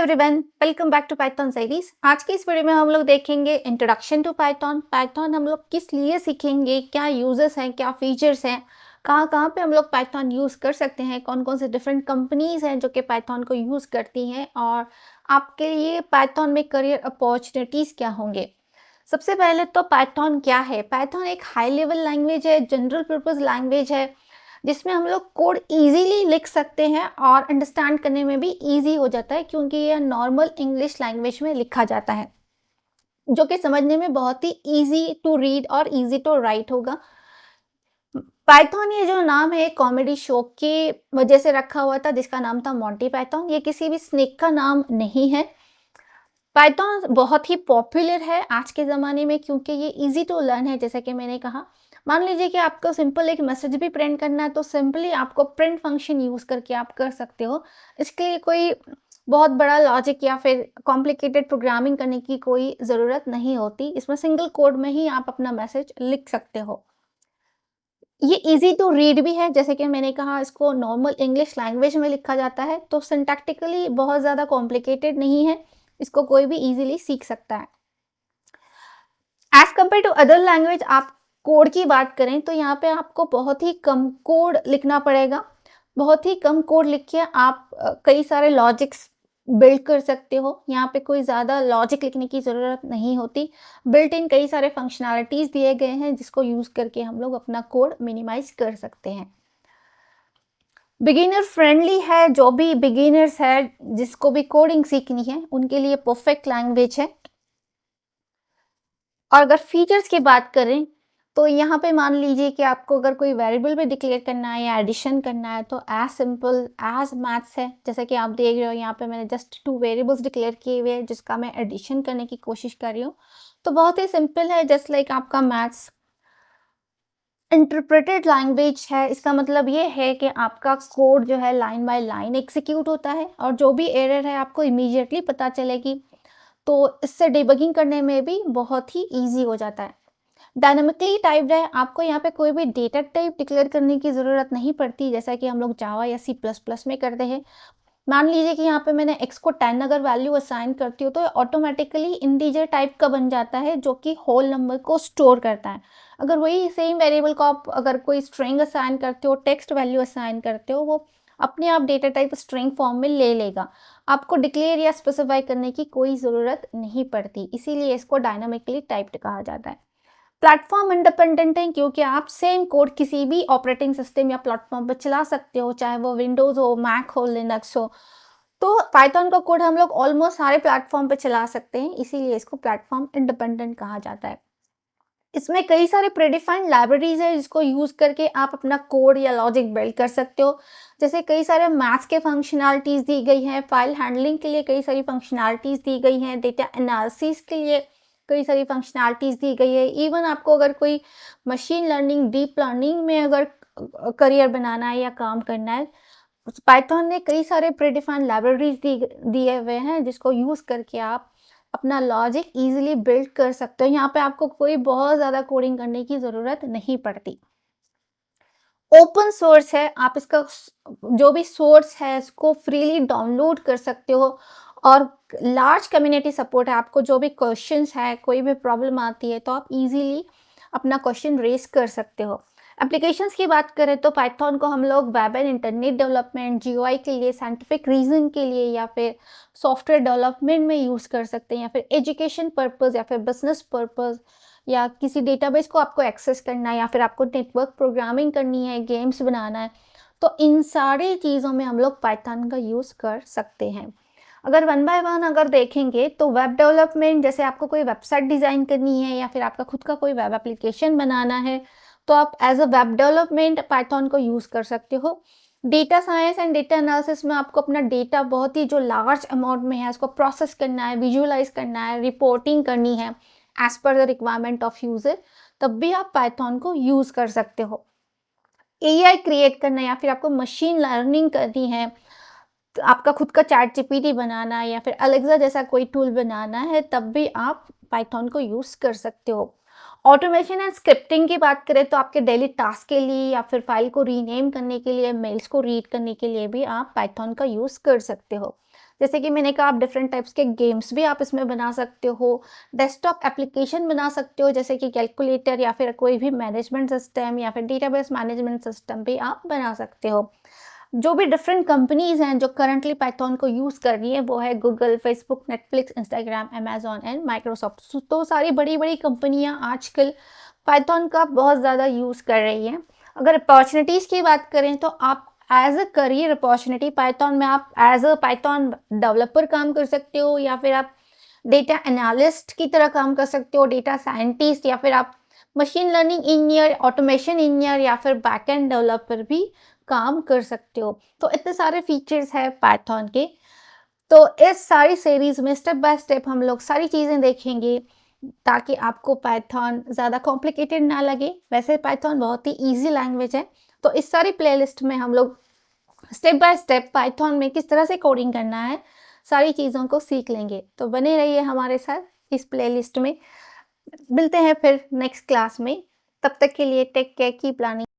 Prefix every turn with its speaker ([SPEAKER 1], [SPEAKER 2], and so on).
[SPEAKER 1] Everyone, welcome back to Python series. आज की इस वीडियो में हम लोग देखेंगे इंट्रोडक्शन टू पाइथन। पाइथन हम लोग किस लिए सीखेंगे, क्या यूजेस हैं, क्या फीचर्स हैं, कहाँ कहाँ पे हम लोग पाइथन यूज़ कर सकते हैं, कौन कौन से डिफरेंट कंपनीज हैं जो कि पाइथन को यूज़ करती हैं, और आपके लिए पाइथन में करियर अपॉर्चुनिटीज़ क्या होंगे। सबसे पहले तो पाइथन क्या है। पाइथन एक हाई लेवल लैंग्वेज है, जनरल पर्पज़ लैंग्वेज है, जिसमें हम लोग कोड इजीली लिख सकते हैं और अंडरस्टैंड करने में भी इजी हो जाता है, क्योंकि यह नॉर्मल इंग्लिश लैंग्वेज में लिखा जाता है, जो कि समझने में बहुत ही इजी टू रीड और इजी टू राइट होगा। पाइथन ये जो नाम है कॉमेडी शो की वजह से रखा हुआ था, जिसका नाम था मोंटी पाइथन। ये किसी भी स्नेक का नाम नहीं है। पाइथन बहुत ही पॉपुलर है आज के ज़माने में, क्योंकि ये इजी टू लर्न है। जैसे कि मैंने कहा, मान लीजिए कि आपको सिंपल एक मैसेज भी प्रिंट करना है, तो सिंपली आपको प्रिंट फंक्शन यूज़ करके आप कर सकते हो। इसके लिए कोई बहुत बड़ा लॉजिक या फिर कॉम्प्लिकेटेड प्रोग्रामिंग करने की कोई ज़रूरत नहीं होती। इसमें सिंगल कोड में ही आप अपना मैसेज लिख सकते हो। ये इजी टू रीड भी है। जैसे कि मैंने कहा, इसको नॉर्मल इंग्लिश लैंग्वेज में लिखा जाता है, तो सिंटैक्टिकली बहुत ज़्यादा कॉम्प्लिकेटेड नहीं है। इसको कोई भी इजीली सीख सकता है। As compared to other language, आप कोड की बात करें तो यहाँ पे आपको बहुत ही कम कोड लिखना पड़ेगा। बहुत ही कम कोड लिख के आप कई सारे लॉजिक्स बिल्ड कर सकते हो। यहाँ पे कोई ज़्यादा लॉजिक लिखने की ज़रूरत नहीं होती। बिल्ट इन कई सारे फंक्शनैलिटीज़ दिए गए हैं, जिसको यूज़ करके हम लोग अपना कोड मिनिमाइज कर सकते हैं। बिगिनर फ्रेंडली है। जो भी बिगिनर्स है, जिसको भी कोडिंग सीखनी है, उनके लिए परफेक्ट लैंग्वेज है। और अगर फीचर्स की बात करें तो यहाँ पे मान लीजिए कि आपको अगर कोई वेरिएबल भी डिक्लेयर करना है या एडिशन करना है, तो एज सिंपल एज मैथ्स है। जैसे कि आप देख रहे हो, यहाँ पे मैंने जस्ट 2 वेरिएबल्स डिक्लेयर किए हुए हैं, जिसका मैं एडिशन करने की कोशिश कर रही हूँ। तो बहुत ही सिंपल है, जस्ट लाइक आपका मैथ्स। इंटरप्रेटेड लैंग्वेज है। इसका मतलब ये है कि आपका कोड जो है लाइन बाय लाइन एग्जीक्यूट होता है, और जो भी एरर है आपको इमीडिएटली पता चलेगी। तो इससे डिबगिंग करने में भी बहुत ही ईजी हो जाता है। डायनामिकली टाइप्ड है। आपको यहाँ पे कोई भी डेटा टाइप डिक्लेयर करने की ज़रूरत नहीं पड़ती, जैसा कि हम लोग जावा या सी प्लस प्लस में करते हैं। मान लीजिए कि यहाँ पे मैंने x को 10 अगर वैल्यू असाइन करती हूँ, तो ऑटोमेटिकली इंटीजर टाइप का बन जाता है, जो कि होल नंबर को स्टोर करता है। अगर वही सेम वेरिएबल को आप अगर कोई स्ट्रिंग असाइन करते हो, टेक्स्ट वैल्यू असाइन करते हो, वो अपने आप डेटा टाइप स्ट्रिंग फॉर्म में ले लेगा। आपको डिक्लेयर या स्पेसिफाई करने की कोई ज़रूरत नहीं पड़ती, इसीलिए इसको डायनामिकली टाइप्ड कहा जाता है। प्लेटफॉर्म इंडिपेंडेंट है, क्योंकि आप सेम कोड किसी भी ऑपरेटिंग सिस्टम या प्लेटफॉर्म पर चला सकते हो, चाहे वो विंडोज़ हो, मैक हो, लिनक्स हो। तो पाइथन का कोड हम लोग ऑलमोस्ट सारे प्लेटफॉर्म पे चला सकते हैं, इसीलिए इसको प्लेटफॉर्म इंडिपेंडेंट कहा जाता है। इसमें कई सारे प्रीडिफाइंड लाइब्रेरीज है, जिसको यूज़ करके आप अपना कोड या लॉजिक बिल्ड कर सकते हो। जैसे कई सारे मैथ्स के फंक्शनैलिटीज़ दी गई हैं, फाइल हैंडलिंग के लिए कई सारी फंक्शनैलिटीज़ दी गई हैं, डेटा एनालिसिस के लिए कई सारी फंक्शनैलिटीज़ दी गई है। इवन आपको अगर कोई मशीन लर्निंग, डीप लर्निंग में अगर करियर बनाना है या काम करना है, पाइथन ने कई सारे प्रीडिफाइंड लाइब्रेरीज दिए हुए हैं, जिसको यूज़ करके आप अपना लॉजिक इजीली बिल्ड कर सकते हो। यहाँ पे आपको कोई बहुत ज़्यादा कोडिंग करने की ज़रूरत नहीं पड़ती। ओपन सोर्स है। आप इसका जो भी सोर्स है, इसको फ्रीली डाउनलोड कर सकते हो, और लार्ज कम्युनिटी सपोर्ट है। आपको जो भी क्वेश्चंस है, कोई भी प्रॉब्लम आती है, तो आप इजीली अपना क्वेश्चन रेज कर सकते हो। एप्लीकेशंस की बात करें तो पाइथन को हम लोग web and internet development, GUI के लिए, साइंटिफिक रीजन के लिए, या फिर सॉफ्टवेयर डेवलपमेंट में यूज़ कर सकते हैं, या फिर एजुकेशन पर्पज़, या फिर बिजनेस पर्पज़, या किसी डेटाबेस को आपको एक्सेस करना है, या फिर आपको नेटवर्क प्रोग्रामिंग करनी है, गेम्स बनाना है। तो इन सारी चीज़ों में हम लोग पाइथन का यूज़ कर सकते हैं। अगर वन बाय वन अगर देखेंगे तो वेब डेवलपमेंट, जैसे आपको कोई वेबसाइट डिज़ाइन करनी है या फिर आपका खुद का कोई वेब एप्लीकेशन बनाना है, तो आप as a web development Python को यूज़ कर सकते हो। Data science and data analysis में आपको अपना डेटा बहुत ही जो लार्ज अमाउंट में है, उसको प्रोसेस करना है, विजुअलाइज करना है, रिपोर्टिंग करनी है as per the requirement of user, तब भी आप पाइथन को यूज़ कर सकते हो। एआई क्रिएट करना, या फिर आपको मशीन लर्निंग करनी है, तो आपका खुद का चैट जीपीटी बनाना है, या फिर अलेक्सा जैसा कोई टूल बनाना है, तब भी आप पाइथन को यूज़ कर सकते हो। ऑटोमेशन एंड स्क्रिप्टिंग की बात करें तो आपके डेली टास्क के लिए, या फिर फाइल को रीनेम करने के लिए, मेल्स को रीड करने के लिए भी आप पाइथन का यूज़ कर सकते हो। जैसे कि मैंने कहा, आप डिफरेंट टाइप्स के गेम्स भी आप इसमें बना सकते हो, डेस्कटॉप एप्लीकेशन बना सकते हो जैसे कि कैलकुलेटर या फिर कोई भी मैनेजमेंट सिस्टम या फिर डेटाबेस मैनेजमेंट सिस्टम भी आप बना सकते हो। जो भी डिफरेंट कंपनीज़ हैं जो करंटली पाइथन को यूज़ कर रही हैं, वो है Google, Facebook, Netflix, Instagram, Amazon and Microsoft. तो सारी बड़ी-बड़ी कंपनियाँ आजकल पाइथन का बहुत ज़्यादा यूज़ कर रही हैं। अगर अपॉर्चुनिटीज़ की बात करें तो आप as a career opportunity Python में आप एज़ अ पाइथन डेवलपर काम कर सकते हो, या फिर आप डेटा एनालिस्ट की तरह काम कर सकते हो, डेटा साइंटिस्ट, या फिर आप machine learning engineer, automation engineer या फिर बैकएंड डेवलपर भी काम कर सकते हो। तो इतने सारे फीचर्स हैं पाइथन के। तो इस सारी सीरीज़ में स्टेप बाय स्टेप हम लोग सारी चीज़ें देखेंगे, ताकि आपको पाइथन ज़्यादा कॉम्प्लिकेटेड ना लगे। वैसे पाइथन बहुत ही ईज़ी लैंग्वेज है। तो इस सारी प्लेलिस्ट में हम लोग स्टेप बाय स्टेप पाइथन में किस तरह से कोडिंग करना है, सारी चीज़ों को सीख लेंगे। तो बने रहिए हमारे साथ इस प्लेलिस्ट में। मिलते हैं फिर नेक्स्ट क्लास में। तब तक के लिए टेक केयर, कीप लर्निंग।